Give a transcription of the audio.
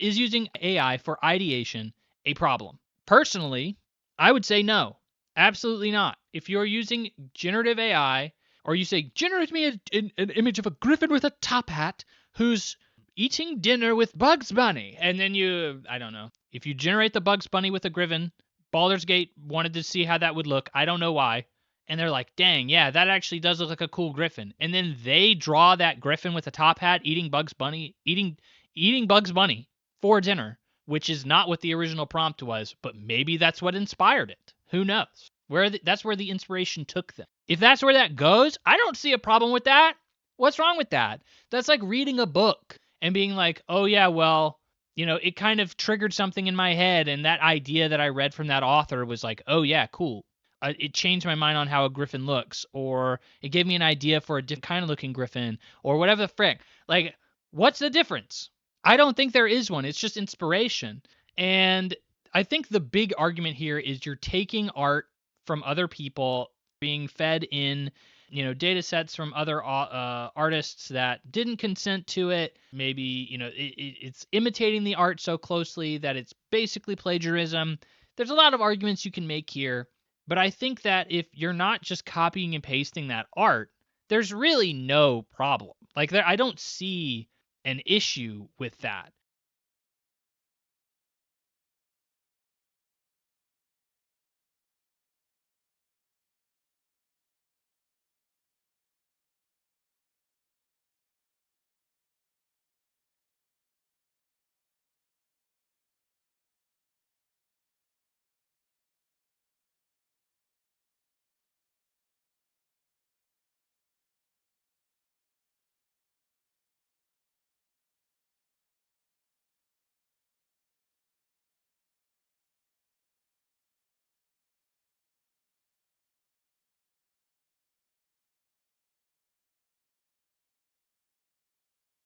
Is using AI for ideation a problem? Personally, I would say no. Absolutely not. If you're using generative AI, or you say, generate me an image of a griffin with a top hat who's eating dinner with Bugs Bunny, and then I don't know. If you generate the Bugs Bunny with a griffin, Baldur's Gate wanted to see how that would look. I don't know why. And they're like, dang, yeah, that actually does look like a cool griffin. And then they draw that griffin with a top hat eating Bugs Bunny, eating Bugs Bunny for dinner, which is not what the original prompt was, but maybe that's what inspired it. Who knows? That's where the inspiration took them. If that's where that goes, I don't see a problem with that. What's wrong with that? That's like reading a book and being like, oh yeah, well, it kind of triggered something in my head, and that idea that I read from that author was like, oh yeah, cool. It changed my mind on how a griffin looks, or it gave me an idea for a different kind of looking griffin, or whatever the frick. Like, what's the difference? I don't think there is one. It's just inspiration. And I think the big argument here is you're taking art from other people, being fed in, data sets from other artists that didn't consent to it. Maybe, it's imitating the art so closely that it's basically plagiarism. There's a lot of arguments you can make here, but I think that if you're not just copying and pasting that art, there's really no problem. Like, I don't see an issue with that.